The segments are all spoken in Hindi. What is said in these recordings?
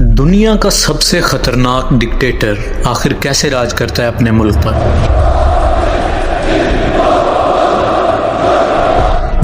दुनिया का सबसे खतरनाक डिक्टेटर आखिर कैसे राज करता है अपने मुल्क पर।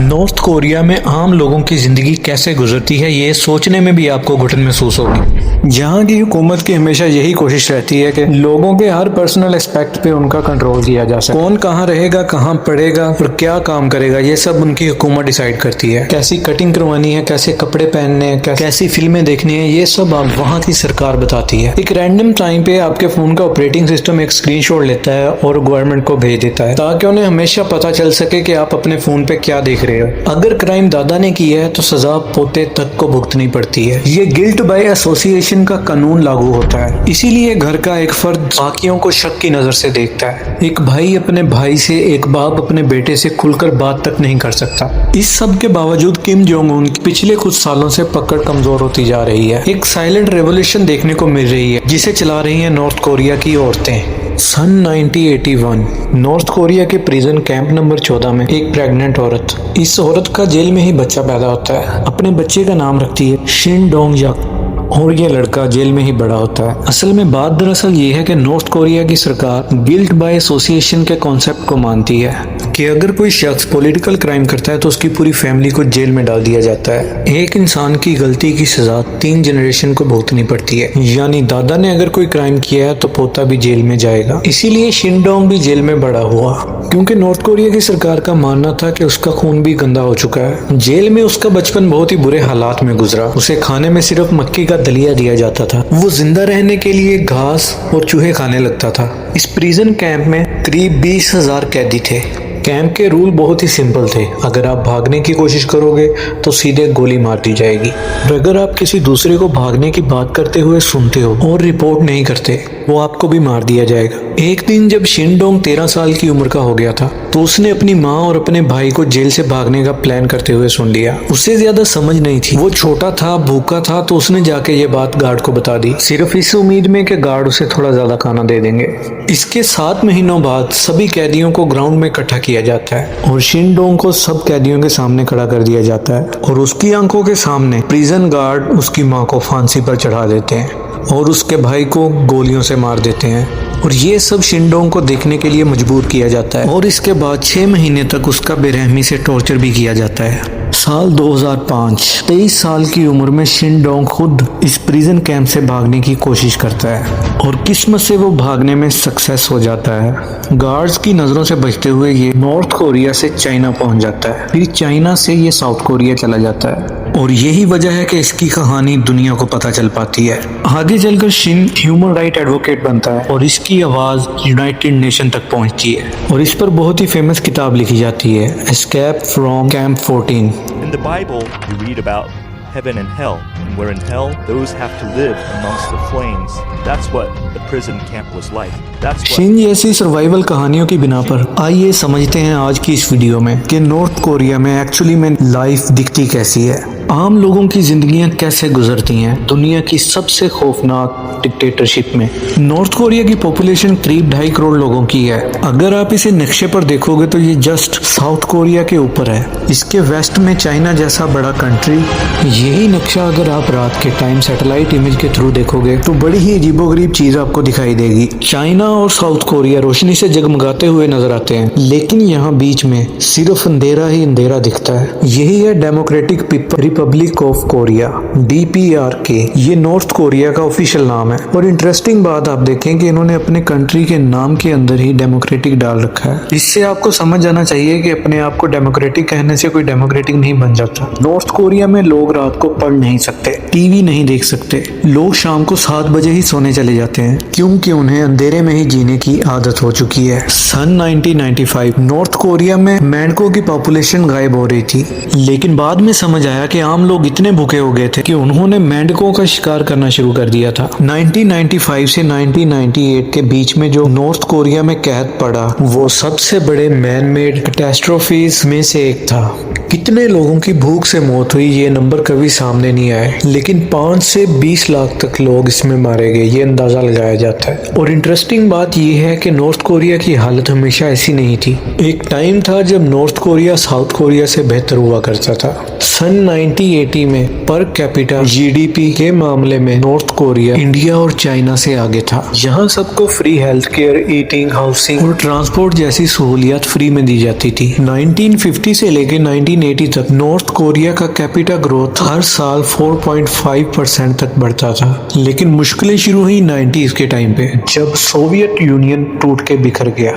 नॉर्थ कोरिया में आम लोगों की जिंदगी कैसे गुजरती है, ये सोचने में भी आपको घुटन महसूस होगी। यहाँ की हुकूमत की हमेशा यही कोशिश रहती है कि लोगों के हर पर्सनल एस्पेक्ट पे उनका कंट्रोल किया जा सके। कौन कहाँ रहेगा, कहाँ पढ़ेगा और क्या काम करेगा, ये सब उनकी हुकूमत डिसाइड करती है। कैसी कटिंग करवानी है, कैसे कपड़े पहनने हैं, कैसी फिल्में देखनी है, ये सब आप वहाँ की सरकार बताती है। एक रैंडम टाइम पे आपके फोन का ऑपरेटिंग सिस्टम एक स्क्रीनशॉट लेता है और गवर्नमेंट को भेज देता है, ताकि उन्हें हमेशा पता चल सके कि आप अपने फोन पे क्या देख रहे हो। अगर क्राइम दादा ने किया है तो सजा पोते तक को भुगतनी पड़ती है। ये गिल्ट बाय एसोसिएशन का कानून लागू होता है। इसीलिए घर का एक फर्द बाकियों को शक की नजर से देखता है। एक भाई अपने भाई से, एक बाप अपने बेटे से खुलकर बात तक नहीं कर सकता। इस सब के बावजूद किम जोंग उन पिछले कुछ सालों से पकड़ कमजोर होती जा रही है। एक साइलेंट रेवोल्यूशन देखने को मिल रही है जिसे चला रही है नॉर्थ कोरिया की औरतें। सन 1981 नॉर्थ कोरिया के प्रिजन कैंप नंबर 14 में एक प्रेग्नेंट औरत, इस औरत का जेल में ही बच्चा पैदा होता है। अपने बच्चे का नाम रखती है शिन डोंग यक और ये लड़का जेल में ही बड़ा होता है। असल में बात दरअसल ये है कि नॉर्थ कोरिया की सरकार गिल्ट बाय एसोसिएशन के कॉन्सेप्ट को मानती है कि अगर कोई शख्स पॉलिटिकल क्राइम करता है तो उसकी पूरी फैमिली को जेल में डाल दिया जाता है। एक इंसान की गलती की सजा 3 जनरेशन को भुगतनी पड़ती है, यानी दादा ने अगर कोई क्राइम किया है तो पोता भी जेल में जाएगा। इसीलिए शिनडोंग भी जेल में बड़ा हुआ, क्योंकि नॉर्थ कोरिया की सरकार का मानना था कि उसका खून भी गंदा हो चुका है। जेल में उसका बचपन बहुत ही बुरे हालात में गुजरा। उसे खाने में सिर्फ मक्की का दलिया दिया जाता था। वो जिंदा रहने के लिए घास और चूहे खाने लगता था। इस प्रिजन कैंप में करीब 20,000 कैदी थे। कैंप के रूल बहुत ही सिंपल थे। अगर आप भागने की कोशिश करोगे तो सीधे गोली मार दी जाएगी। और अगर आप किसी दूसरे को भागने की बात करते हुए सुनते हो और रिपोर्ट नहीं करते, वो आपको भी मार दिया जाएगा। एक दिन जब शिनडोंग 13 साल की उम्र का हो गया था तो उसने अपनी माँ और अपने भाई को जेल से भागने का प्लान करते हुए सुन लिया। उसे ज्यादा समझ नहीं थी, वो छोटा था, भूखा था, तो उसने जाके ये बात गार्ड को बता दी, सिर्फ इस उम्मीद में कि गार्ड उसे थोड़ा ज्यादा खाना दे देंगे। इसके 7 महीनों बाद सभी कैदियों को ग्राउंड में इकट्ठा किया जाता है और शिनडोंग को सब कैदियों के सामने खड़ा कर दिया जाता है और उसकी आंखों के सामने प्रिजन गार्ड उसकी माँ को फांसी पर चढ़ा देते हैं और उसके भाई को गोलियों से मार देते हैं। और ये सब शिनडोंग को देखने के लिए मजबूर किया जाता है और इसके बाद 6 महीने तक उसका बेरहमी से टॉर्चर भी किया जाता है। साल 2005, 23 साल की उम्र में शिनडोंग खुद इस प्रिजन कैंप से भागने की कोशिश करता है और किस्मत से वो भागने में सक्सेस हो जाता है। गार्ड्स की नजरों से बचते हुए ये नॉर्थ कोरिया से चाइना पहुंच जाता है, फिर चाइना से ये साउथ कोरिया चला जाता है और यही वजह है कि इसकी कहानी दुनिया को पता चल पाती है। आगे चलकर शिन ह्यूमन राइट एडवोकेट बनता है और इसकी आवाज यूनाइटेड नेशन तक पहुंचती है और इस पर बहुत ही फेमस किताब लिखी जाती है, escape from camp 14। In the Bible, you read about heaven and hell, and where in hell, those have to live amongst the flames. That's what the prison camp was like. That's what Shin जैसी सर्वाइवल कहानियों की बिना पर आइए समझते हैं आज की इस वीडियो में कि नॉर्थ कोरिया में एक्चुअली में लाइफ दिखती कैसी है, आम लोगों की जिंदगियां कैसे गुजरती हैं दुनिया की सबसे खौफनाक डिक्टेटरशिप में। नॉर्थ कोरिया की पॉपुलेशन करीब 2.5 करोड़ लोगों की है। अगर आप इसे नक्शे पर देखोगे तो ये जस्ट साउथ कोरिया के ऊपर है। इसके वेस्ट में चाइना जैसा बड़ा कंट्री। यही नक्शा अगर आप रात के टाइम सैटेलाइट इमेज के थ्रू देखोगे तो बड़ी ही अजीबोगरीब चीज आपको दिखाई देगी। चाइना और साउथ कोरिया रोशनी से जगमगाते हुए नजर आते हैं, लेकिन यहाँ बीच में सिर्फ अंधेरा ही अंधेरा दिखता है। यही है democratic Republic of Korea, DPRK। ये नॉर्थ कोरिया का ऑफिशियल नाम है और इंटरेस्टिंग बात आप देखें कि इन्होंने अपने कंट्री के नाम के अंदर ही डेमोक्रेटिक डाल रखा है। इससे आपको समझ जाना चाहिए कि अपने आप को डेमोक्रेटिक कहने से कोई डेमोक्रेटिक नहीं बन जाता। नॉर्थ कोरिया में लोग रात को पढ़ नहीं सकते, टीवी नहीं देख सकते, लोग शाम को 7 बजे ही सोने चले जाते हैं क्योंकि उन्हें अंधेरे में ही जीने की आदत हो चुकी है। सन 1995 नॉर्थ कोरिया में मेंढकों की पॉपुलेशन गायब हो रही थी, लेकिन बाद में समझ आया कि आम लोग इतने भूखे हो गए थे कि उन्होंने मेंढकों का शिकार करना शुरू कर दिया था। 1995 से 1998 के बीच में जो नॉर्थ कोरिया में कैद पड़ा वो सबसे बड़े मैन मेड कैटास्ट्रोफीज में से एक था। कितने लोगों की भूख से मौत हुई ये नंबर कभी सामने नहीं आए, लेकिन 5 से 20 लाख तक लोग इसमें मारे गए, ये अंदाजा लगाया जाता है। और इंटरेस्टिंग बात यह है कि नॉर्थ कोरिया की हालत हमेशा ऐसी नहीं थी। एक टाइम था जब नॉर्थ कोरिया साउथ कोरिया से बेहतर हुआ करता था। सन 1980 में पर कैपिटा जीडीपी के मामले में नॉर्थ कोरिया इंडिया और चाइना से आगे था। यहाँ सबको free health care, eating, housing और ट्रांसपोर्ट जैसी सहूलियत फ्री में दी जाती थी। 1950 से लेकर 1980 तक नॉर्थ कोरिया का कैपिटा ग्रोथ हर साल 4.5% तक बढ़ता था। लेकिन मुश्किलें शुरू हुई 90s के टाइम पे, जब सोवियत यूनियन टूट के बिखर गया।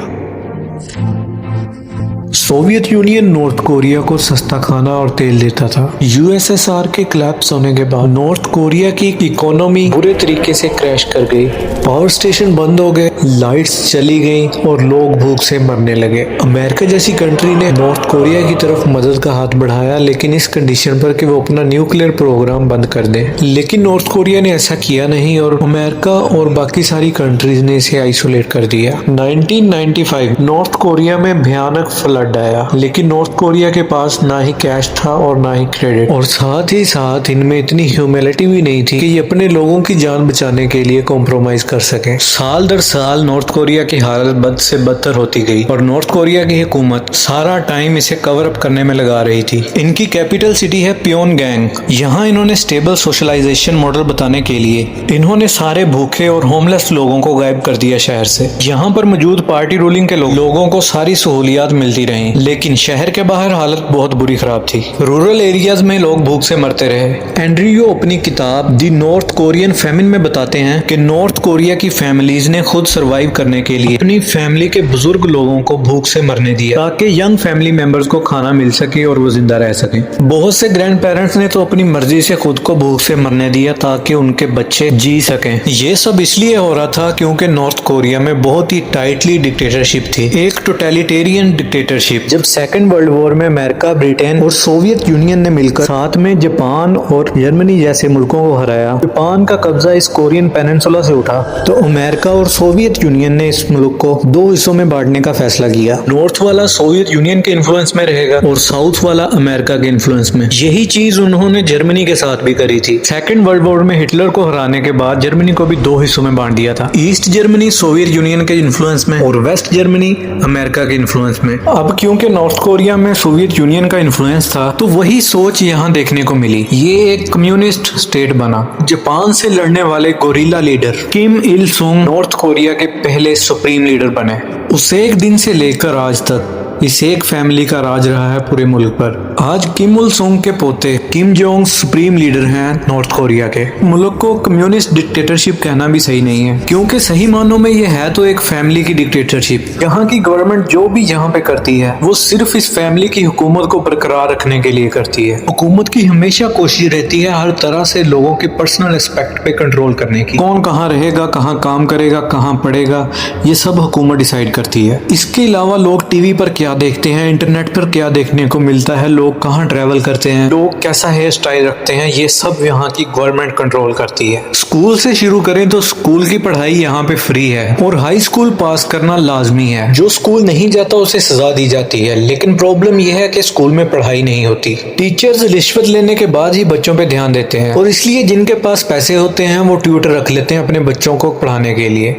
सोवियत यूनियन नॉर्थ कोरिया को सस्ता खाना और तेल देता था। यूएसएसआर के कोलैप्स होने के बाद नॉर्थ कोरिया की इकोनॉमी बुरे तरीके से क्रैश कर गई। पावर स्टेशन बंद हो गए, लाइट्स चली गई और लोग भूख से मरने लगे। अमेरिका जैसी कंट्री ने नॉर्थ कोरिया की तरफ मदद का हाथ बढ़ाया, लेकिन इस कंडीशन पर कि वो अपना न्यूक्लियर प्रोग्राम बंद कर दे। लेकिन नॉर्थ कोरिया ने ऐसा किया नहीं और अमेरिका और बाकी सारी कंट्रीज ने इसे आइसोलेट कर दिया। 1995 नॉर्थ कोरिया में भयानक फ्लड आया, लेकिन नॉर्थ कोरिया के पास ना ही कैश था और ना ही क्रेडिट, और साथ ही साथ इनमें इतनी ह्यूमैनिटी भी नहीं थी कि ये अपने लोगों की जान बचाने के लिए कॉम्प्रोमाइज कर सके। साल दर साल नॉर्थ कोरिया की हालत बद से बदतर होती गई और नॉर्थ कोरिया की हुकूमत सारा टाइम इसे कवर अप करने में लगा रही थी। इनकी कैपिटल सिटी है प्योंगयांग। यहाँ इन्होंने स्टेबल सोशलाइजेशन मॉडल बताने के लिए इन्होंने सारे भूखे और होमलेस लोगों को गायब कर दिया शहर से। यहाँ पर मौजूद पार्टी रूलिंग के लोगों को सारी सहूलियात मिलती रही, लेकिन शहर के बाहर हालत बहुत बुरी खराब थी। रूरल एरियाज में लोग भूख से मरते रहे। एंड्रयू अपनी किताब दी नॉर्थ कोरियन फैमिन में बताते हैं कि नॉर्थ कोरिया की फैमिलीज ने खुद सरवाइव करने के लिए अपनी फैमिली के बुजुर्ग लोगों को भूख से मरने दिया, ताकि यंग फैमिली मेंबर्स को खाना मिल सके और वो जिंदा रह सके। बहुत से ग्रैंड पेरेंट्स ने तो अपनी मर्जी से खुद को भूख से मरने दिया ताकि उनके बच्चे जी सकें। ये सब इसलिए हो रहा था क्योंकि नॉर्थ कोरिया में बहुत ही टाइटली डिक्टेटरशिप थी, एक टोटलिटेरियन डिक्टेटरशिप। जब सेकेंड वर्ल्ड वॉर में अमेरिका, ब्रिटेन और सोवियत यूनियन ने मिलकर साथ में जापान और जर्मनी जैसे मुल्कों को हराया, जापान का कब्जा इस कोरियन पेनिनसुला से उठा, तो अमेरिका और सोवियत यूनियन ने इस मुल्क को दो हिस्सों में बांटने का फैसला किया। नॉर्थ वाला सोवियत यूनियन के इन्फ्लुएंस में रहेगा और साउथ वाला अमेरिका के इन्फ्लुएंस में। यही चीज उन्होंने जर्मनी के साथ भी करी थी। सेकेंड वर्ल्ड वॉर में हिटलर को हराने के बाद जर्मनी को भी दो हिस्सों में बांट दिया था, ईस्ट जर्मनी सोवियत यूनियन के इन्फ्लुएंस में और वेस्ट जर्मनी अमेरिका के इन्फ्लुएंस में। अब क्योंकि नॉर्थ कोरिया में सोवियत यूनियन का इन्फ्लुएंस था, तो वही सोच यहाँ देखने को मिली। ये एक कम्युनिस्ट स्टेट बना। जापान से लड़ने वाले गोरिल्ला लीडर किम इल सुंग नॉर्थ कोरिया के पहले सुप्रीम लीडर बने। उस एक दिन से लेकर आज तक इस एक फैमिली का राज रहा है पूरे मुल्क पर। आज किम इल सुंग के पोते किम जोंग सुप्रीम लीडर हैं नॉर्थ कोरिया के। मुल्क को कम्युनिस्ट डिक्टेटरशिप कहना भी सही नहीं है, क्योंकि सही मानों में ये है तो एक फैमिली की डिक्टेटरशिप। यहाँ की गवर्नमेंट जो भी यहाँ पे करती है वो सिर्फ इस फैमिली की हुकूमत को बरकरार रखने के लिए करती है। हुकूमत की हमेशा कोशिश रहती है हर तरह से लोगों के पर्सनल एस्पेक्ट पे कंट्रोल करने की। कौन कहाँ रहेगा, कहाँ काम करेगा, कहाँ पढ़ेगा, ये सब हुकूमत डिसाइड करती है। इसके अलावा लोग टीवी पर क्या देखते हैं, इंटरनेट पर क्या देखने को मिलता है, लोग कहाँ ट्रैवल करते हैं, लोग कैसा हेयर स्टाइल रखते हैं, ये सब यहाँ की गवर्नमेंट कंट्रोल करती है। स्कूल से शुरू करें तो स्कूल की पढ़ाई यहाँ पे फ्री है और हाई स्कूल पास करना लाजमी है। जो स्कूल नहीं जाता उसे सजा दी जाती है, लेकिन प्रॉब्लम यह है कि स्कूल में पढ़ाई नहीं होती। टीचर्स रिश्वत लेने के बाद ही बच्चों पे ध्यान देते हैं और इसलिए जिनके पास पैसे होते हैं वो ट्यूटर रख लेते हैं अपने बच्चों को पढ़ाने के लिए।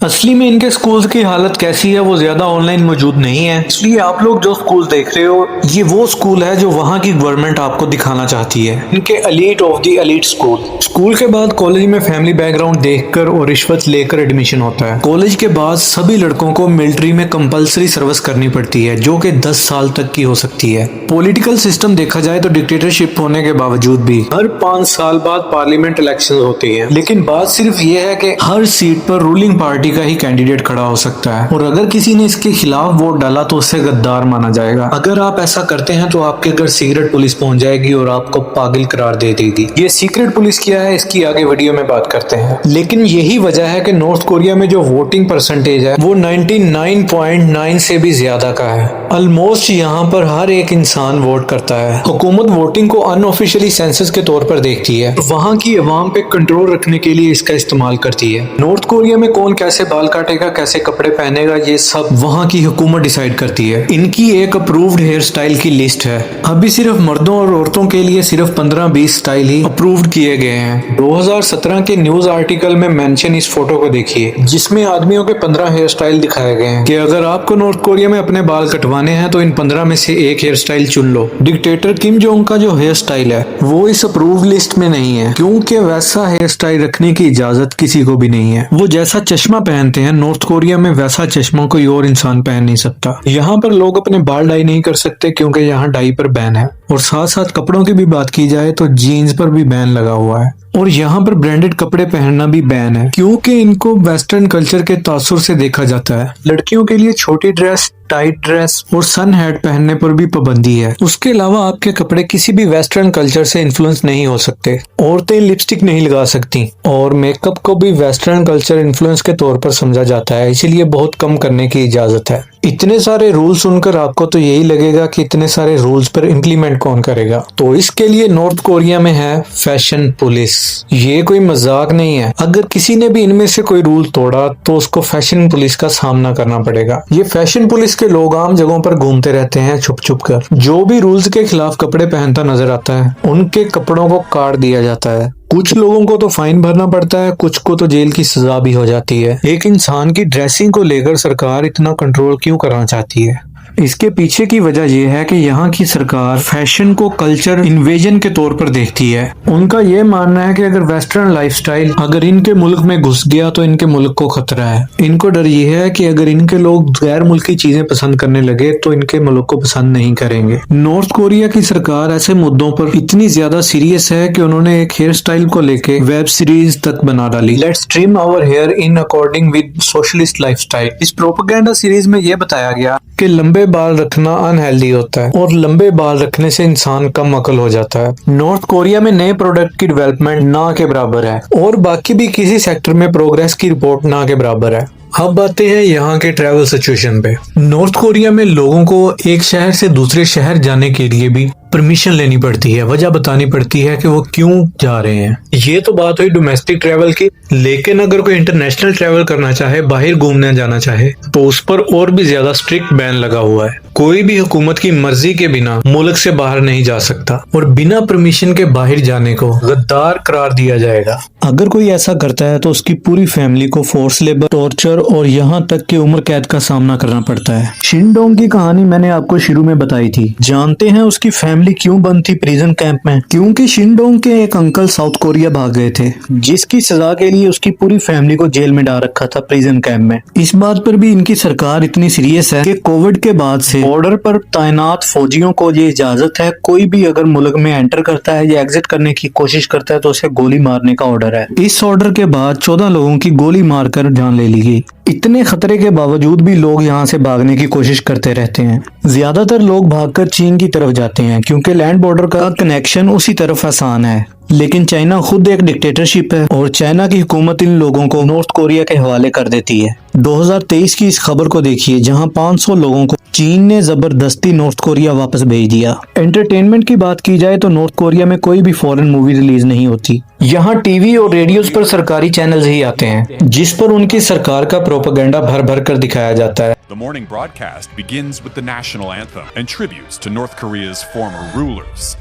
असली में इनके स्कूल्स की हालत कैसी है वो ज्यादा ऑनलाइन मौजूद नहीं है, इसलिए आप लोग जो स्कूल देख रहे हो ये वो स्कूल है जो वहाँ की गवर्नमेंट आपको दिखाना चाहती है। इनके elite of the elite school के बाद कॉलेज में फैमिली बैकग्राउंड देखकर और रिश्वत लेकर एडमिशन होता है। कॉलेज के बाद सभी लड़कों को मिलिट्री में कंपलसरी सर्विस करनी पड़ती है, जो कि 10 साल तक की हो सकती है। पॉलिटिकल सिस्टम देखा जाए तो डिक्टेटरशिप होने के बावजूद भी हर 5 साल बाद पार्लियामेंट इलेक्शन होती है, लेकिन बात सिर्फ ये है कि हर सीट पर रूलिंग पार्टी का ही कैंडिडेट खड़ा हो सकता है और अगर किसी ने इसके खिलाफ वोट डाला तो उससे गद्दार माना जाएगा। अगर आप ऐसा करते हैं तो आपके घर सीक्रेट पुलिस पहुंच जाएगी और आपको पागल करार दे देगी। ये सीक्रेट पुलिस क्या है इसकी आगे वीडियो में बात करते हैं, लेकिन यही वजह है कि नॉर्थ कोरिया में जो वोटिंग परसेंटेज है वो 99.9 से भी ज्यादा का है। ऑलमोस्ट यहाँ पर हर एक इंसान वोट करता है। हुकूमत वोटिंग को अनऑफिशियली सेंसस के तौर पर देखती है, वहाँ की अवाम पे कंट्रोल रखने के लिए इसका इस्तेमाल करती है। नॉर्थ कोरिया में कौन कैसे कैसे बाल काटेगा, कैसे कपड़े पहनेगा, ये सब वहाँ की हुकूमत डिसाइड करती है। इनकी एक अप्रूव्ड हेयर स्टाइल की लिस्ट है। अभी सिर्फ मर्दों और औरतों के लिए सिर्फ 15-20 स्टाइल ही अप्रूव्ड किए गए हैं। 2017 के न्यूज आर्टिकल में मेंशन इस फोटो को देखिए, जिसमें आदमियों के 15 हेयर स्टाइल दिखाए गए हैं कि अगर आपको नॉर्थ कोरिया में अपने बाल कटवाने हैं तो इन 15 में से एक हेयर स्टाइल चुन लो। डिक्टेटर किम जोंग का जो हेयर स्टाइल है वो इस अप्रूव लिस्ट में नहीं है, क्योंकि वैसा हेयर स्टाइल रखने की इजाजत किसी को भी नहीं है। वो जैसा चश्मा पहनते हैं नॉर्थ कोरिया में, वैसा चश्मा कोई और इंसान पहन नहीं सकता। यहाँ पर लोग अपने बाल डाई नहीं कर सकते क्योंकि यहाँ डाई पर बैन है। और साथ साथ कपड़ों की भी बात की जाए तो जीन्स पर भी बैन लगा हुआ है। और यहाँ पर ब्रांडेड कपड़े पहनना भी बैन है, क्योंकि इनको वेस्टर्न कल्चर के तासुर से देखा जाता है। लड़कियों के लिए छोटी ड्रेस, टाइट ड्रेस और सन हैट पहनने पर भी पाबंदी है। उसके अलावा आपके कपड़े किसी भी वेस्टर्न कल्चर से इन्फ्लुएंस नहीं हो सकते। औरतें लिपस्टिक नहीं लगा सकती और मेकअप को भी वेस्टर्न कल्चर इन्फ्लुएंस के तौर पर समझा जाता है, इसीलिए बहुत कम करने की इजाजत है। इतने सारे रूल सुनकर आपको तो यही लगेगा कि इतने सारे रूल्स पर इम्प्लीमेंट कौन करेगा। तो इसके लिए नॉर्थ कोरिया में है फैशन पुलिस। ये कोई मजाक नहीं है। अगर किसी ने भी इनमें से कोई रूल तोड़ा तो उसको फैशन पुलिस का सामना करना पड़ेगा। ये फैशन पुलिस के लोग आम जगहों पर घूमते रहते हैं छुप छुप कर। जो भी रूल्स के खिलाफ कपड़े पहनता नजर आता है उनके कपड़ों को काट दिया जाता है। कुछ लोगों को तो फाइन भरना पड़ता है, कुछ को तो जेल की सजा भी हो जाती है। एक इंसान की ड्रेसिंग को लेकर सरकार इतना कंट्रोल क्यों करना चाहती है? इसके पीछे की वजह यह है कि यहाँ की सरकार फैशन को कल्चर इन्वेजन के तौर पर देखती है। उनका यह मानना है कि अगर वेस्टर्न लाइफस्टाइल अगर इनके मुल्क में घुस गया तो इनके मुल्क को खतरा है। इनको डर यह है कि अगर इनके लोग गैर मुल्की चीजें पसंद करने लगे तो इनके मुल्क को पसंद नहीं करेंगे। नॉर्थ कोरिया की सरकार ऐसे मुद्दों पर इतनी ज्यादा सीरियस है कि उन्होंने एक हेयर स्टाइल को लेके वेब सीरीज तक बना डाली, let's trim our hair in according with socialist lifestyle. इस प्रोपेगेंडा सीरीज में यह बताया गया कि लंबे बाल रखना अनहेल्दी होता है और लंबे बाल रखने से इंसान कम अकल हो जाता है। नॉर्थ कोरिया में नए प्रोडक्ट की डेवलपमेंट ना के बराबर है और बाकी भी किसी सेक्टर में प्रोग्रेस की रिपोर्ट ना के बराबर है। अब आते हैं यहाँ के ट्रैवल सिचुएशन पे। नॉर्थ कोरिया में लोगों को एक शहर से दूसरे शहर जाने के लिए भी परमिशन लेनी पड़ती है, वजह बतानी पड़ती है कि वो क्यों जा रहे हैं। ये तो बात हुई डोमेस्टिक ट्रैवल की, लेकिन अगर कोई इंटरनेशनल ट्रैवल करना चाहे, बाहर घूमने जाना चाहे, तो उस पर और भी ज्यादा स्ट्रिक्ट बैन लगा हुआ है। कोई भी हुकूमत की मर्जी के बिना मुल्क से बाहर नहीं जा सकता और बिना परमिशन के बाहर जाने को गद्दार करार दिया जाएगा। अगर कोई ऐसा करता है तो उसकी पूरी फैमिली को फोर्स लेबर, टॉर्चर और यहाँ तक कि उम्र कैद का सामना करना पड़ता है। शिनडोंग की कहानी मैंने आपको शुरू में बताई थी। जानते हैं उसकी फैमिली क्यों बंद थी प्रिजन कैंप में? क्योंकि शिनडोंग के एक अंकल साउथ कोरिया भाग गए थे, जिसकी सजा के लिए उसकी पूरी फैमिली को जेल में डाल रखा था प्रिजन कैंप में। इस बात पर भी इनकी सरकार इतनी सीरियस है कि कोविड के बाद से बॉर्डर पर तैनात फौजियों को ये इजाजत है, कोई भी अगर मुल्क में एंटर करता है या एग्जिट करने की कोशिश करता है तो उसे गोली मारने का ऑर्डर है। इस ऑर्डर के बाद 14 लोगों की गोली मारकर जान ले ली गई। इतने खतरे के बावजूद भी लोग यहाँ से भागने की कोशिश करते रहते हैं। ज्यादातर लोग भागकर चीन की तरफ जाते हैं क्योंकि लैंड बॉर्डर का कनेक्शन उसी तरफ आसान है। लेकिन चाइना खुद एक डिक्टेटरशिप है और चाइना की हुकूमत इन लोगों को नॉर्थ कोरिया के हवाले कर देती है। 2023 की इस खबर को देखिए, जहां 500 लोगों को चीन ने जबरदस्ती नॉर्थ कोरिया वापस भेज दिया। एंटरटेनमेंट की बात की जाए तो नॉर्थ कोरिया में कोई भी फॉरेन मूवी रिलीज नहीं होती। यहाँ टीवी और रेडियोज पर सरकारी चैनल्स ही आते हैं जिस पर उनकी सरकार का प्रोपेगेंडा भर भर कर दिखाया जाता है। The morning broadcast begins with the national anthem and tributes to North Korea's former rulers.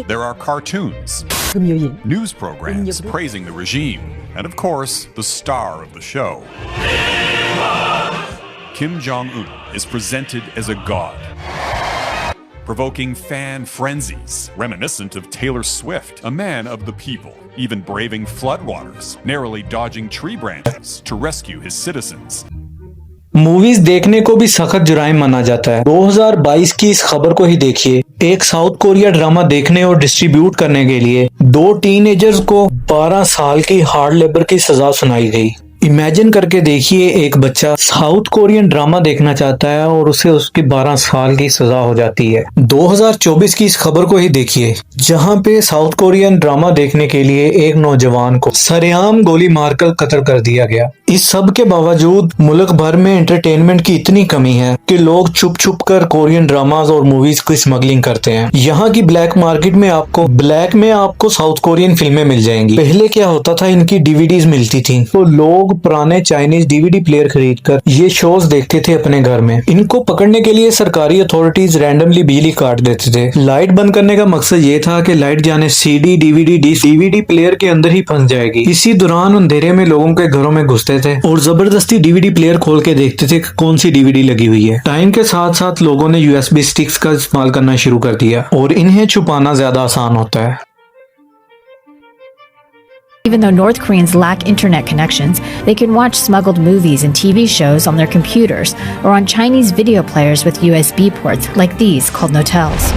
There are cartoons, news programs praising the regime, and of course, the star of the show. Kim Jong-un is presented as a god, provoking fan frenzies reminiscent of Taylor Swift, a man of the people, even braving floodwaters, narrowly dodging tree branches to rescue his citizens. Movies देखने को भी सख्त जुराइम माना जाता है। 2022 की इस खबर को ही देखिए। एक साउथ कोरिया ड्रामा देखने और डिस्ट्रीब्यूट करने के लिए 2 टीनेजर्स को 12 साल की हार्ड लेबर की सजा सुनाई गई। इमेजिन करके देखिए, एक बच्चा साउथ कोरियन ड्रामा देखना चाहता है और उसे उसकी 12 साल की सजा हो जाती है। 2024 की इस खबर को ही देखिए, जहां पे साउथ कोरियन ड्रामा देखने के लिए एक नौजवान को सरेआम गोली मारकर कत्ल कर दिया गया। इस सब के बावजूद मुल्क भर में एंटरटेनमेंट की इतनी कमी है कि लोग छुप छुप कर कोरियन ड्रामाज और मूवीज की स्मगलिंग करते हैं। यहाँ की ब्लैक मार्केट में आपको साउथ कोरियन फिल्में मिल जाएंगी। पहले क्या होता था, इनकी डीवीडीज मिलती थी तो लोग लोग पुराने चाइनीज डीवीडी प्लेयर खरीदकर ये शोज देखते थे अपने घर में। इनको पकड़ने के लिए सरकारी अथॉरिटीज रैंडमली बिजली काट देते थे। लाइट बंद करने का मकसद ये था कि लाइट जाने सीडी डीवीडी डीवीडी प्लेयर के अंदर ही फंस जाएगी। इसी दौरान अंधेरे में लोगों के घरों में घुसते थे और जबरदस्ती डीवीडी प्लेयर खोल के देखते थे कि कौन सी डीवीडी लगी हुई है। टाइम के साथ साथ लोगों ने यूएसबी स्टिक्स का इस्तेमाल करना शुरू कर दिया और इन्हें छुपाना ज्यादा आसान होता है। Even though North Koreans lack internet connections, they can watch smuggled movies and TV shows on their computers or on Chinese video players with USB ports like these called Notels.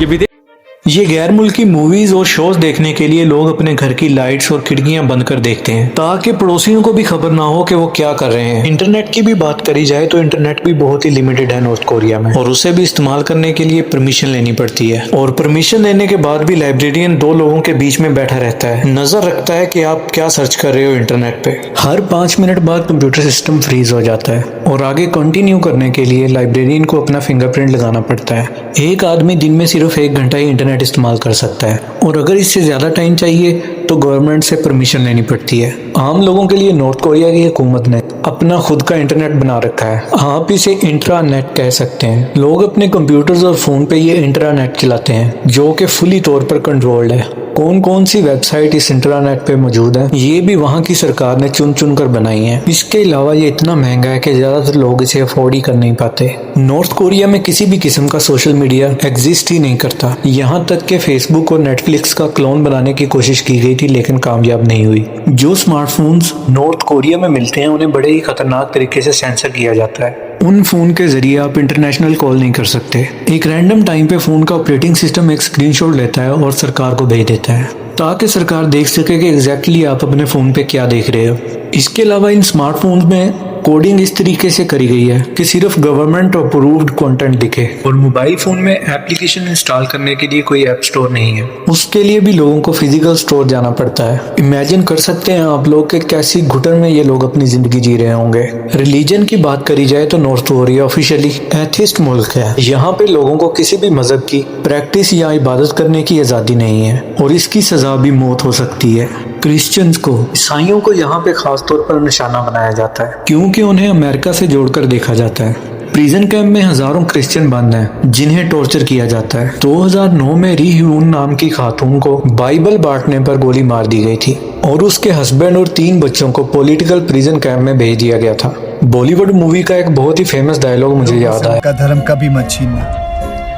ये गैर मुल्की मूवीज और शोज देखने के लिए लोग अपने घर की लाइट्स और खिड़कियां बंद कर देखते हैं ताकि पड़ोसियों को भी खबर ना हो कि वो क्या कर रहे हैं। इंटरनेट की भी बात करी जाए तो इंटरनेट भी बहुत ही लिमिटेड है नॉर्थ कोरिया में और उसे भी इस्तेमाल करने के लिए परमिशन लेनी पड़ती है और परमिशन लेने के बाद भी लाइब्रेरियन दो लोगों के बीच में बैठा रहता है, नजर रखता है कि आप क्या सर्च कर रहे हो इंटरनेट पे। हर 5 मिनट बाद कंप्यूटर सिस्टम फ्रीज हो जाता है और आगे कंटिन्यू करने के लिए लाइब्रेरियन को अपना फिंगरप्रिंट लगाना पड़ता है। एक आदमी दिन में सिर्फ 1 घंटा ही इंटरनेट इस्तेमाल कर सकता है और अगर इससे ज्यादा टाइम चाहिए तो गवर्नमेंट से परमिशन लेनी पड़ती है। आम लोगों के लिए नॉर्थ कोरिया की हुकूमत ने अपना खुद का इंटरनेट बना रखा है। आप इसे इंट्रानेट कह सकते हैं। लोग अपने कंप्यूटर्स और फोन पे ये इंट्रानेट चलाते हैं जो कि फुली तौर पर कंट्रोल्ड है। कौन कौन सी वेबसाइट इस इंटरनेट पे मौजूद है ये भी वहाँ की सरकार ने चुन चुन कर बनाई है। इसके अलावा ये इतना महंगा है कि ज्यादातर लोग इसे अफोर्ड ही कर नहीं पाते। नॉर्थ कोरिया में किसी भी किस्म का सोशल मीडिया एग्जिस्ट ही नहीं करता। यहाँ तक कि फेसबुक और नेटफ्लिक्स का क्लोन बनाने की कोशिश की गई थी लेकिन कामयाब नहीं हुई। जो स्मार्टफोन्स नॉर्थ कोरिया में मिलते हैं उन्हें बड़े ही खतरनाक तरीके से सेंसर किया जाता है। उन फोन के जरिए आप इंटरनेशनल कॉल नहीं कर सकते। एक रैंडम टाइम पे फोन का ऑपरेटिंग सिस्टम एक स्क्रीनशॉट लेता है और सरकार को भेज देता है ताकि सरकार देख सके कि एग्जैक्टली आप अपने फोन पे क्या देख रहे हो। इसके अलावा इन स्मार्टफोन्स में कोडिंग इस तरीके से करी गई है कि सिर्फ गवर्नमेंट अप्रूव्ड कंटेंट दिखे और मोबाइल फोन में एप्लीकेशन इंस्टॉल करने के लिए कोई ऐप स्टोर नहीं है। उसके लिए भी लोगों को फिजिकल स्टोर जाना पड़ता है। इमेजिन कर सकते हैं आप लोग कि कैसी घुटन में ये लोग अपनी जिंदगी जी रहे होंगे। रिलीजन की बात करी जाए तो नॉर्थ कोरिया ऑफिशियली एथिस्ट मुल्क है। यहाँ पे लोगों को किसी भी मजहब की प्रैक्टिस या इबादत करने की आज़ादी नहीं है और इसकी सजा भी मौत हो सकती है। क्रिश्चियंस को, ईसाइयों को यहाँ पे खास तौर पर निशाना बनाया जाता है क्योंकि उन्हें अमेरिका से जोड़कर देखा जाता है। प्रिजन कैंप में हजारों क्रिश्चियन बंद हैं जिन्हें टॉर्चर किया जाता है। 2009 में री ह्यून नाम की खातून को बाइबल बांटने पर गोली मार दी गई थी और उसके हस्बैंड और 3 बच्चों को पॉलिटिकल प्रिजन कैंप में भेज दिया गया था। बॉलीवुड मूवी का एक बहुत ही फेमस डायलॉग मुझे याद आया, उनका धर्म कभी मत छीनना।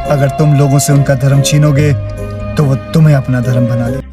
अगर तुम लोगों से उनका धर्म छीनोगे तो वो तुम्हें अपना धर्म बना ले।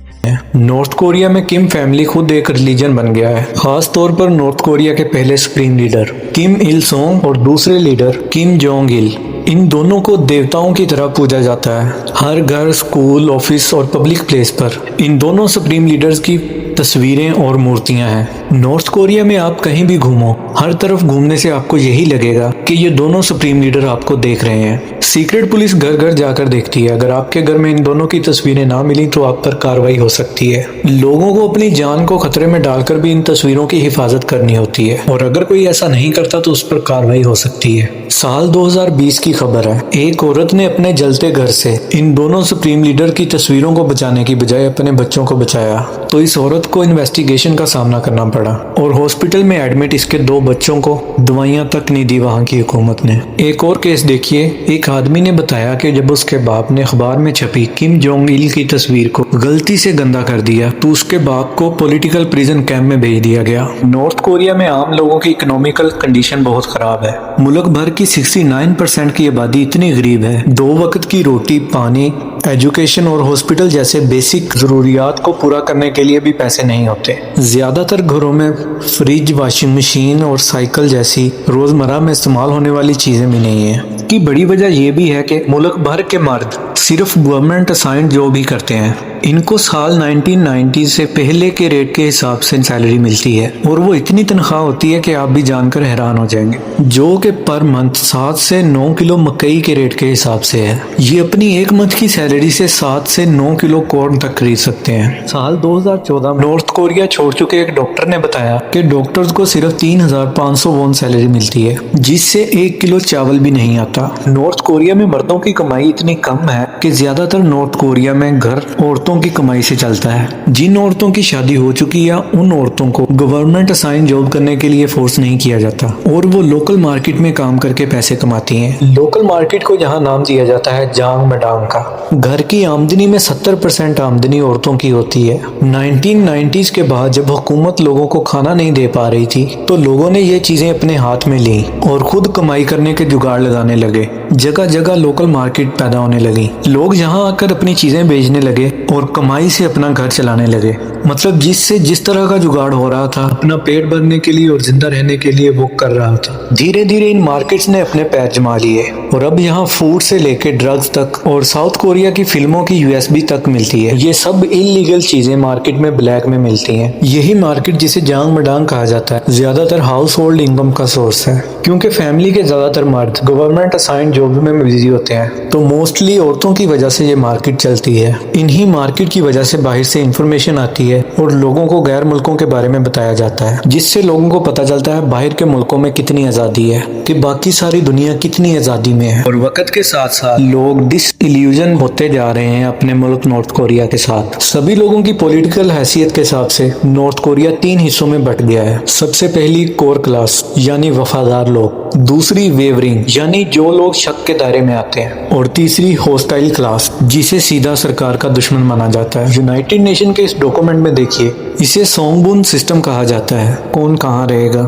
नॉर्थ कोरिया में किम फैमिली खुद एक रिलीजन बन गया है। खास तौर पर नॉर्थ कोरिया के पहले सुप्रीम लीडर किम इल सोंग और दूसरे लीडर किम जोंग इल, इन दोनों को देवताओं की तरह पूजा जाता है। हर घर, स्कूल, ऑफिस और पब्लिक प्लेस पर इन दोनों सुप्रीम लीडर्स की तस्वीरें और मूर्तियां हैं। नॉर्थ कोरिया में आप कहीं भी घूमो, हर तरफ घूमने से आपको यही लगेगा कि ये दोनों सुप्रीम लीडर आपको देख रहे हैं। सीक्रेट पुलिस घर घर जाकर देखती है। अगर आपके घर में इन दोनों की तस्वीरें ना मिली तो आप पर कार्रवाई हो सकती है। लोगों को अपनी जान को खतरे में डालकर भी इन तस्वीरों की हिफाजत करनी होती है और अगर कोई ऐसा नहीं करता तो उस पर कार्रवाई हो सकती है। साल 2020 की खबर है। एक औरत ने अपने जलते घर से इन दोनों सुप्रीम लीडर की तस्वीरों को बचाने की बजाय अपने बच्चों को बचाया तो इस औरत को इन्वेस्टिगेशन का सामना करना पड़ा और हॉस्पिटल में एडमिट इसके 2 बच्चों को दवाइयां तक नहीं दी वहां की हुकूमत ने। एक और केस देखिए। एक आदमी ने बताया कि जब उसके बाप ने अखबार में छपी किम जोंग इल की तस्वीर को गलती से गंदा कर दिया तो उसके बाप को पॉलिटिकल प्रिजन कैंप में भेज दिया गया। नॉर्थ कोरिया में आम लोगों की इकोनॉमिकल कंडीशन बहुत खराब है। मुल्क भर की 69% की आबादी इतनी गरीब है 2 वक्त की रोटी, पानी, एजुकेशन और हॉस्पिटल जैसे बेसिक जरूरियात को पूरा करने के लिए भी पैसे नहीं होते। ज्यादातर घरों में फ्रिज, वॉशिंग मशीन और साइकिल जैसी रोजमर्रा में इस्तेमाल होने वाली चीजें भी नहीं है। की बड़ी वजह यह भी है कि मुल्क भर के मर्द सिर्फ गवर्नमेंट असाइंड जॉब ही करते हैं। इनको साल 1990 से पहले के रेट के हिसाब से सैलरी मिलती है और वो इतनी तनख्वाह होती है कि आप भी जानकर हैरान हो जाएंगे, जो कि पर मंथ 7 से 9 किलो मकई के रेट के हिसाब से है। ये अपनी 1 मंथ की सैलरी से 7 से 9 किलो कॉर्न तक खरीद सकते हैं। साल 2014 में नॉर्थ कोरिया छोड़ चुके एक डॉक्टर ने बताया कि डॉक्टर्स को सिर्फ 3500 वॉन सैलरी मिलती है जिससे 1 किलो चावल भी नहीं आता। नॉर्थ कोरिया में मर्दों की कमाई इतनी कम है कि ज्यादातर नॉर्थ कोरिया में घर औरतों औरतों की कमाई से चलता है। जिन औरतों की शादी हो चुकी या उन औरतों को गवर्नमेंट असाइन जॉब करने के लिए फोर्स नहीं किया जाता और वो लोकल मार्केट में काम करके पैसे कमाती हैं। लोकल मार्केट को यहाँ नाम दिया जाता है जांग मडांग का। घर की आमदनी में 70% आमदनी औरतों की होती है। 1990s के बाद जब हुकूमत लोगों को खाना नहीं दे पा रही थी तो लोगों ने ये चीजें अपने हाथ में ली और खुद कमाई करने के जुगाड़ लगाने लगे। जगह जगह लोकल मार्केट पैदा होने लगी। लोग यहाँ आकर अपनी चीजें बेचने लगे और कमाई से अपना घर चलाने लगे। मतलब जिससे जिस तरह का जुगाड़ हो रहा था अपना पेट भरने के लिए और जिंदा रहने के लिए वो कर रहा था। धीरे धीरे इन मार्केट्स ने अपने पैर जमा लिए और अब यहाँ फूड से लेके ड्रग्स तक और साउथ कोरिया की फिल्मों की यूएसबी तक मिलती है। ये सब इलीगल चीजें मार्केट में ब्लैक में मिलती हैं। यही मार्केट जिसे जांग मडांग कहा जाता है ज्यादातर हाउस होल्ड इनकम का सोर्स है। क्योंकि फैमिली के ज्यादातर मर्द गवर्नमेंट असाइन जॉब में बिजी होते हैं तो मोस्टली औरतों की वजह से ये मार्केट चलती है। इन्हीं मार्केट की वजह से बाहर से इंफॉर्मेशन आती है और लोगों को गैर मुल्कों के बारे में बताया जाता है, जिससे लोगों को पता चलता है बाहर के मुल्कों में कितनी आजादी है, कि बाकी सारी दुनिया कितनी आजादी में है। और वक्त के साथ साथ लोग डिसइल्यूजन होते जा रहे हैं अपने मुल्क नॉर्थ कोरिया के साथ। सभी लोगों की पॉलिटिकल हैसियत के हिसाब से नॉर्थ कोरिया 3 हिस्सों में बट गया है। सबसे पहली कोर क्लास यानी वफादार लोग, दूसरी वेवरिंग यानी जो लोग शक के दायरे में आते हैं, और तीसरी होस्टाइल क्लास जिसे सीधा सरकार का दुश्मन माना जाता है। यूनाइटेड नेशन के इस डॉक्यूमेंट में देखिए इसे सोंगबुन सिस्टम कहा जाता है। कौन कहाँ रहेगा,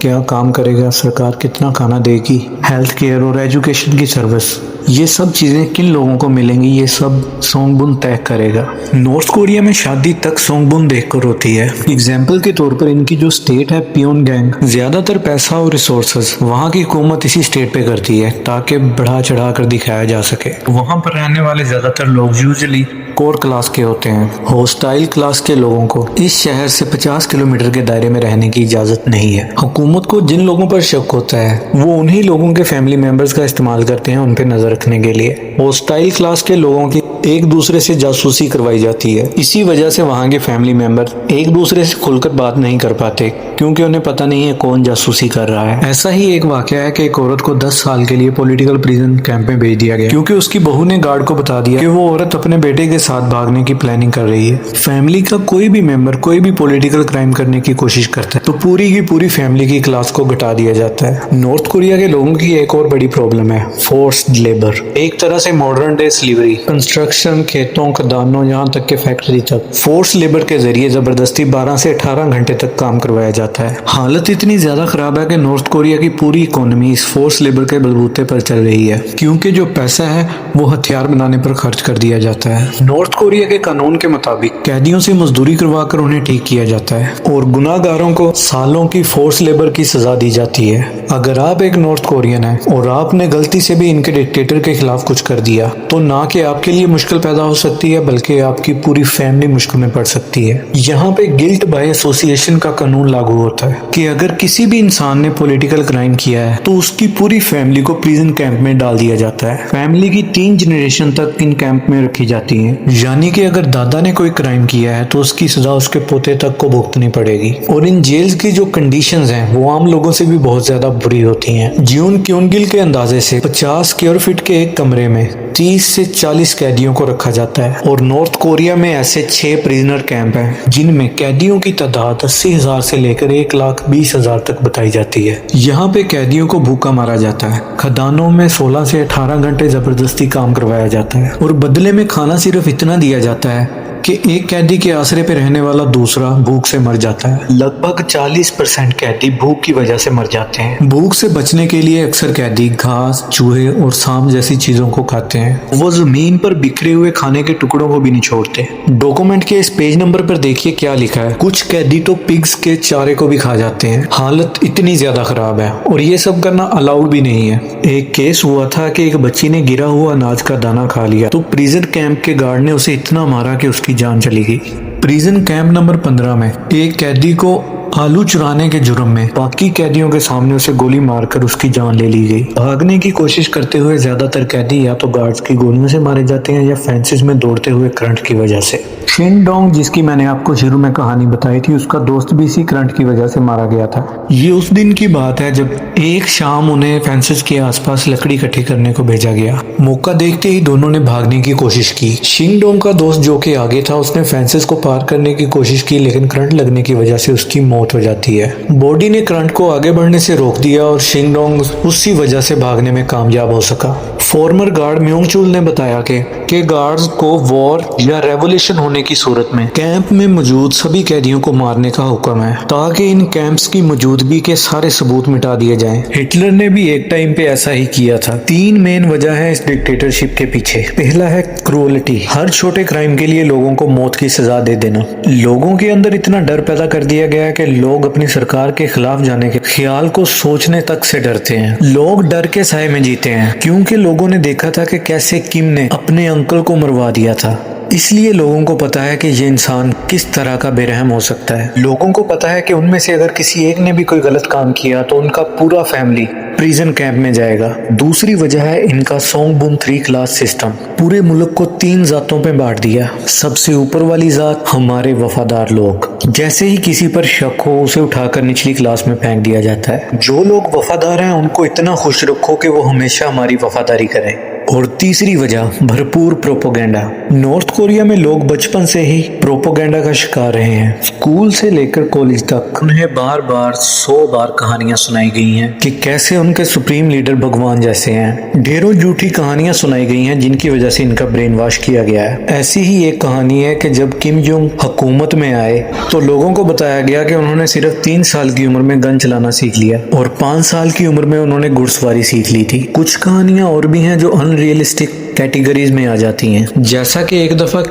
क्या काम करेगा, सरकार कितना खाना देगी, हेल्थ केयर और एजुकेशन की सर्विस, ये सब चीजें किन लोगों को मिलेंगी ये सब सोंगबुन तय करेगा। नॉर्थ कोरिया में शादी तक सोंगबुन देखकर होती है। एग्जाम्पल के तौर पर इनकी जो स्टेट है प्योंगयांग, ज्यादातर पैसा और रिसोर्सेज वहाँ की हुकूमत इसी स्टेट पे करती है ताकि बढ़ा चढ़ा कर दिखाया जा सके। वहाँ पर रहने वाले ज्यादातर लोग यूजुअली कोर क्लास के होते हैं। होस्टाइल क्लास के लोगों को इस शहर से 50 किलोमीटर के दायरे में रहने की इजाजत नहीं है। हुकूमत को जिन लोगों पर शक होता है वो उन्हीं लोगों के फैमिली मेंबर्स का इस्तेमाल करते हैं उन पर नजर रखने के लिए। होस्टाइल क्लास के लोगों की एक दूसरे से जासूसी करवाई जाती है। इसी वजह से वहाँ के फैमिली मेंबर एक दूसरे से खुलकर बात नहीं कर पाते क्योंकि उन्हें पता नहीं है कौन जासूसी कर रहा है। ऐसा ही एक वाकया है कि एक औरत को 10 साल के लिए पॉलिटिकल प्रिजन कैंप में भेज दिया गया क्योंकि उसकी बहू ने गार्ड को बता दिया कि वो औरत अपने बेटे के साथ भागने की प्लानिंग कर रही है। फैमिली का कोई भी मेंबर कोई भी पॉलिटिकल क्राइम करने की कोशिश करता है तो पूरी की पूरी फैमिली की क्लास को घटा दिया जाता है। नॉर्थ कोरिया के लोगों की एक और बड़ी प्रॉब्लम है फोर्स्ड लेबर, एक तरह से मॉडर्न डे स्लेवरी। कंस्ट्रक्शन, खेतों, खदानों, यहाँ तक के फैक्ट्री तक फोर्स लेबर के जरिए जबरदस्ती 12 से 18 घंटे तक काम करवाया जाता है। हालत इतनी ज्यादा खराब है कि नॉर्थ कोरिया की पूरी इकोनॉमी इस फोर्स लेबर के बलबूते पर चल रही है क्योंकि जो पैसा है वो हथियार बनाने पर खर्च कर दिया जाता है। नॉर्थ कोरिया के कानून के मुताबिक कैदियों से मजदूरी करवा कर उन्हें ठीक किया जाता है और गुनाहगारों को सालों की फोर्स लेबर की सजा दी जाती है। अगर आप एक नॉर्थ कोरियन है और आपने गलती से भी इनके डिक्टेटर के खिलाफ कुछ कर दिया तो ना कि आपके लिए मुश्किल पैदा हो सकती है बल्कि आपकी पूरी फैमिली मुश्किल में पड़ सकती है। यहाँ पे गिल्ट बाय एसोसिएशन का कानून लागू होता है कि अगर किसी भी इंसान ने पॉलिटिकल क्राइम किया है तो उसकी पूरी फैमिली को प्रिजन कैंप में डाल दिया जाता है। फैमिली की 3 जनरेशन तक इन कैंप में रखी जाती है, यानी कि अगर दादा ने कोई क्राइम किया है तो उसकी सजा उसके पोते तक को भुगतनी पड़ेगी। और इन जेल्स की जो कंडीशंस हैं वो आम लोगों से भी बहुत ज्यादा बुरी होती हैं। ज्यून क्योंगिल के अंदाजे से 50 स्क्वायर फीट के एक कमरे में 30 से 40 कैदियों को रखा जाता है और नॉर्थ कोरिया में ऐसे 6 प्रिजनर कैंप हैं जिनमें कैदियों की तादाद 80,000 से लेकर 1,20,000 तक बताई जाती है। यहाँ पे कैदियों को भूखा मारा जाता है। खदानों में 16 से 18 घंटे जबरदस्ती काम करवाया जाता है और बदले में खाना सिर्फ इतना दिया जाता है कि एक कैदी के आसरे पे रहने वाला दूसरा भूख से मर जाता है। लगभग 40% कैदी भूख की वजह से मर जाते हैं। भूख से बचने के लिए अक्सर कैदी घास, चूहे और सांप जैसी चीजों को खाते हैं। वो जमीन पर बिखरे हुए खाने के टुकड़ों को भी नहीं छोड़ते। डॉक्यूमेंट के इस पेज नंबर पर देखिए क्या लिखा है। कुछ कैदी तो पिग्स के चारे को भी खा जाते हैं। हालत इतनी ज्यादा खराब है और ये सब करना अलाउड भी नहीं है। एक केस हुआ था कि एक बच्ची ने गिरा हुआ अनाज का दाना खा लिया तो प्रिजन कैंप के गार्ड ने उसे इतना मारा कि उसकी जान चली गई। प्रिजन कैंप नंबर 15 में एक कैदी को आलू चुराने के जुर्म में बाकी कैदियों के सामने उसे गोली मारकर उसकी जान ले ली गई। भागने की कोशिश करते हुए ज्यादातर कैदी या तो गार्ड्स की गोलियों से मारे जाते हैं या फेंसेस में दौड़ते हुए करंट की वजह से। शिन डोंग, जिसकी मैंने आपको शुरू में कहानी बताई थी, उसका दोस्त भी इसी करंट की वजह से मारा गया था। ये उस दिन की बात है जब एक शाम उन्हें फेंसेस के आसपास लकड़ी इकट्ठी करने को भेजा गया। मौका देखते ही दोनों ने भागने की कोशिश की। शिंग डोंग का दोस्त जो कि आगे था, उसने फेंसेस को पार करने की कोशिश की, लेकिन करंट लगने की वजह से उसकी मौत हो जाती है। बॉडी ने करंट को आगे बढ़ने से रोक दिया और शिंग डोंग उसी वजह से भागने में कामयाब हो सका। फॉर्मर गार्ड म्योंग चुल ने बताया कि गार्ड्स को वॉर या रेवोल्यूशन होने की सूरत में कैंप में मौजूद सभी कैदियों को मारने का हुक्म है, ताकि इन कैंप्स की मौजूदगी के सारे सबूत मिटा दिए जाएं। हिटलर ने भी एक टाइम पे ऐसा ही किया था। 3 मेन वजह है इस डिक्टेटरशिप के पीछे। पहला है क्रूअलिटी, हर छोटे क्राइम के लिए लोगों को मौत की सजा दे देना। लोगों के अंदर इतना डर पैदा कर दिया गया है कि लोग अपनी सरकार के खिलाफ जाने के ख्याल को सोचने तक से डरते हैं। लोग डर के साए में जीते हैं, क्योंकि लोगों ने देखा था कि कैसे किम ने अपने अंकल को मरवा दिया था। इसलिए लोगों को पता है कि ये इंसान किस तरह का बेरहम हो सकता है। लोगों को पता है कि उनमें से अगर किसी एक ने भी कोई गलत काम किया तो उनका पूरा फैमिली प्रिजन कैंप में जाएगा। दूसरी वजह है इनका सोंगबुन 3 क्लास सिस्टम। पूरे मुल्क को 3 जातों पे बांट दिया। सबसे ऊपर वाली जात हमारे वफादार लोग, जैसे ही किसी पर शक हो उसे उठाकर निचली क्लास में फेंक दिया जाता है। जो लोग वफादार हैं उनको इतना खुश रखो कि वो हमेशा हमारी वफादारी करें। और तीसरी वजह भरपूर प्रोपोगेंडा। नॉर्थ कोरिया में लोग बचपन से ही प्रोपोगेंडा का शिकार रहे हैं। स्कूल से लेकर कॉलेज तक उन्हें बार बार 100 बार कहानियां सुनाई गई हैं कि कैसे उनके सुप्रीम लीडर भगवान जैसे हैं। ढेरों झूठी कहानियां सुनाई गई हैं जिनकी वजह से इनका ब्रेन वॉश किया गया है। ऐसी ही एक कहानी है कि जब किम जोंग हुकूमत में आए तो लोगों को बताया गया कि उन्होंने सिर्फ 3 साल की उम्र में गन चलाना सीख लिया और 5 साल की उम्र में उन्होंने घुड़सवारी सीख ली थी। कुछ कहानियां और भी हैं जो रियलिस्टिक कैटेगरीज में आ जाती हैं। जैसा कि एक दफा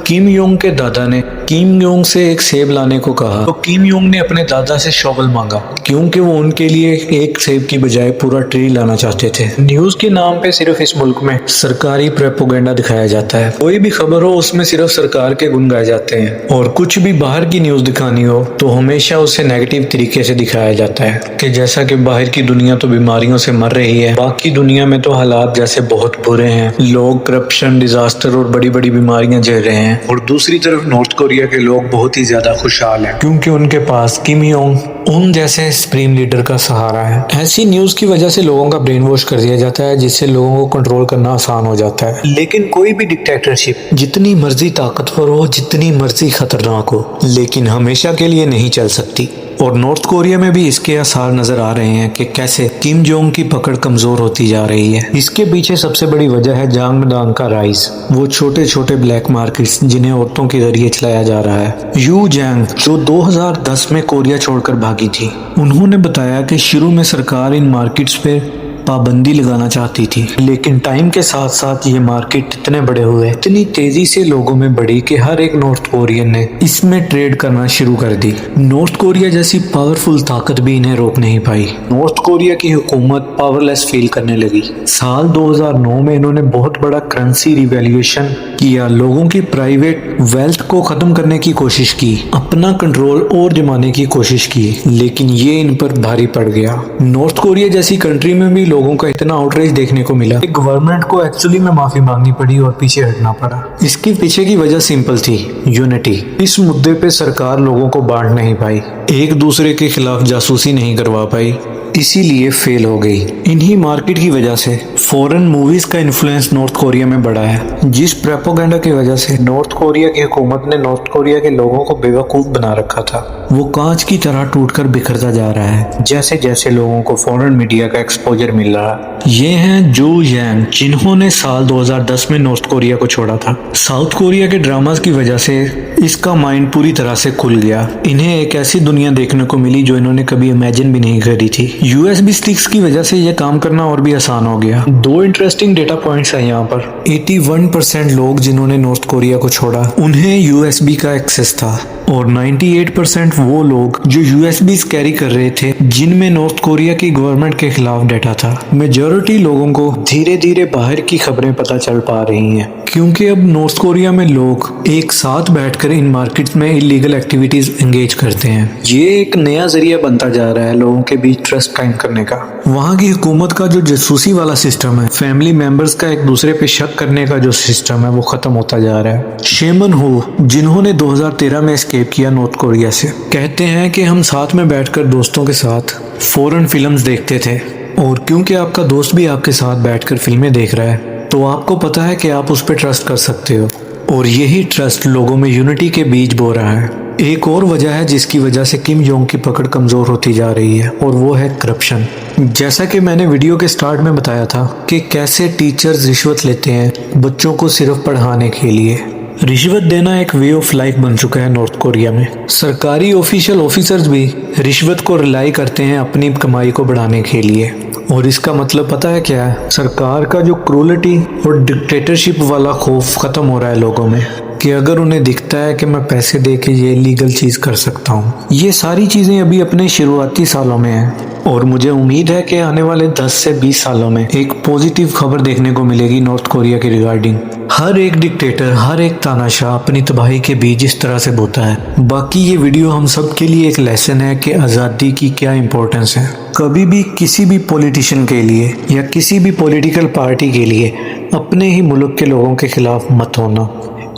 किम योंग के दादा ने किम योंग से एक सेब लाने को कहा तो किम योंग ने अपने दादा से शॉवल मांगा, क्योंकि वो उनके लिए एक सेब की बजाय पूरा ट्री लाना चाहते थे। न्यूज के नाम पे सिर्फ इस मुल्क में सरकारी प्रोपेगेंडा दिखाया जाता है। कोई भी खबर हो उसमें सिर्फ सरकार के गुण गाए जाते हैं, और कुछ भी बाहर की न्यूज दिखानी हो तो हमेशा उसे नेगेटिव तरीके से दिखाया जाता है कि जैसा कि बाहर की दुनिया तो बीमारियों से मर रही है, बाकी दुनिया में तो हालात जैसे बहुत बुरे हैं, लोग करप्शन, डिजास्टर और बड़ी बड़ी बीमारियां झेल रहे हैं। और दूसरी तरफ नॉर्थ कोरिया के लोग बहुत ही ज्यादा खुशहाल हैं, क्योंकि उनके पास किम योंग उन जैसे सुप्रीम लीडर का सहारा है। ऐसी न्यूज की वजह से लोगों का ब्रेन वॉश कर दिया जाता है, जिससे लोगों को कंट्रोल करना आसान हो जाता है। लेकिन कोई भी डिक्टेटरशिप जितनी मर्जी ताकतवर हो, जितनी मर्जी खतरनाक हो, लेकिन हमेशा के लिए नहीं चल सकती। और नॉर्थ कोरिया में भी इसके आसार नजर आ रहे हैं कि कैसे किम जोंग की पकड़ कमजोर होती जा रही है। इसके पीछे सबसे बड़ी वजह है जांगमदांग का राइज, वो छोटे छोटे ब्लैक मार्केट्स जिन्हें औरतों के जरिए चलाया जा रहा है। यू जैंग जो 2010 में कोरिया छोड़कर भागी थी, उन्होंने बताया कि शुरू में सरकार इन मार्केट्स पे पाबंदी लगाना चाहती थी, लेकिन टाइम के साथ साथ ये मार्केट इतने बड़े हुए, इतनी तेजी से लोगों में बढ़ी कि हर एक नॉर्थ कोरियन ने इसमें ट्रेड करना शुरू कर दी। नॉर्थ कोरिया जैसी पावरफुल ताकत भी इन्हें रोक नहीं पाई। नॉर्थ कोरिया की हुकूमत पावरलेस फील करने लगी। साल 2009 में इन्होंने बहुत बड़ा करेंसी रिवैल्यूएशन किया, लोगों की प्राइवेट वेल्थ को खत्म करने की कोशिश की, अपना कंट्रोल और जमाने की कोशिश की, लेकिन ये इन पर भारी पड़ गया। नॉर्थ कोरिया जैसी कंट्री में भी लोगों का इतना आउटरीच देखने को मिला कि गवर्नमेंट को एक्चुअली में माफी मांगनी पड़ी और पीछे हटना पड़ा। इसके पीछे की वजह सिंपल थी, यूनिटी। इस मुद्दे पे सरकार लोगों को बांट नहीं पाई, एक दूसरे के खिलाफ जासूसी नहीं करवा पाई, इसीलिए फेल हो गई। इन्हीं मार्केट की वजह से फॉरेन मूवीज का इन्फ्लुएंस नॉर्थ कोरिया में बढ़ा है, जिस प्रोपेगेंडा की वजह से नॉर्थ कोरिया की हुकूमत ने नॉर्थ कोरिया के लोगों को बेवकूफ बना रखा था, वो कांच की तरह टूटकर बिखरता जा रहा है जैसे जैसे लोगों को फॉरेन मीडिया का एक्सपोजर मिल रहा है। ये हैं जू यांग, जिन्होंने साल 2010 में नॉर्थ कोरिया को छोड़ा था। साउथ कोरिया के ड्रामास की वजह से इसका माइंड पूरी तरह से खुल गया। इन्हें एक ऐसी दुनिया देखने को मिली जो इन्होंने कभी इमेजिन भी नहीं करी थी। USB स्टिक्स की वजह से यह काम करना और भी आसान हो गया। 2 इंटरेस्टिंग डेटा पॉइंट्स हैं यहाँ पर। 81% लोग जिन्होंने नॉर्थ कोरिया को छोड़ा उन्हें USB का एक्सेस था, और 98% वो लोग जो USB कैरी कर रहे थे जिनमें नॉर्थ कोरिया की गवर्नमेंट के खिलाफ डेटा था। का। मेजॉरिटी लोगों को धीरे धीरे बाहर की खबरें पता चल पा रही हैं, क्योंकि अब नॉर्थ कोरिया में लोग एक साथ बैठकर इन मार्केट्स में इलीगल एक्टिविटीज एंगेज करते हैं। ये एक नया जरिया बनता जा रहा है लोगों के बीच ट्रस्ट कायम करने का। वहाँ की हुकूमत का जो जासूसी वाला सिस्टम है, फैमिली मेंबर्स का एक दूसरे पे शक करने का जो सिस्टम है, वो खत्म होता जा रहा है। शेमन हो, जिन्होंने 2013 में एस्केप किया नॉर्थ कोरिया से, कहते हैं कि हम साथ में बैठकर दोस्तों के साथ फॉरेन फिल्म्स देखते थे, और क्योंकि आपका दोस्त भी आपके साथ बैठकर फिल्में देख रहा है तो आपको पता है कि आप उस पर ट्रस्ट कर सकते हो, और यही ट्रस्ट लोगों में यूनिटी के बीज बो रहा है। एक और वजह है जिसकी वजह से किम जोंग की पकड़ कमज़ोर होती जा रही है, और वो है करप्शन। जैसा कि मैंने वीडियो के स्टार्ट में बताया था कि कैसे टीचर्स रिश्वत लेते हैं बच्चों को सिर्फ पढ़ाने के लिए। रिश्वत देना एक वे ऑफ लाइफ बन चुका है नॉर्थ कोरिया में। सरकारी ऑफिशियल ऑफिसर्स भी रिश्वत को रिलाई करते हैं अपनी कमाई को बढ़ाने के लिए, और इसका मतलब पता है क्या है? सरकार का जो क्रूलिटी और डिक्टेटरशिप वाला खौफ खत्म हो रहा है लोगों में, कि अगर उन्हें दिखता है कि मैं पैसे दे के ये लीगल चीज़ कर सकता हूँ। ये सारी चीज़ें अभी अपने शुरुआती सालों में हैं, और मुझे उम्मीद है कि आने वाले 10 से 20 सालों में एक पॉजिटिव खबर देखने को मिलेगी नॉर्थ कोरिया के रिगार्डिंग। हर एक डिक्टेटर, हर एक तानाशाह अपनी तबाही के बीज इस तरह से बोता है। बाकी ये वीडियो हम सब के लिए एक लेसन है कि आज़ादी की क्या इंपॉर्टेंस है। कभी भी किसी भी पॉलिटिशियन के लिए या किसी भी पॉलिटिकल पार्टी के लिए अपने ही मुल्क के लोगों के खिलाफ मत होना।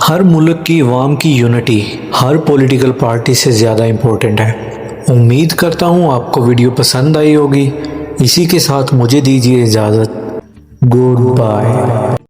हर मुल्क की अवाम की यूनिटी हर पॉलिटिकल पार्टी से ज़्यादा इम्पोर्टेंट है। उम्मीद करता हूँ आपको वीडियो पसंद आई होगी। इसी के साथ मुझे दीजिए इजाज़त। Good bye.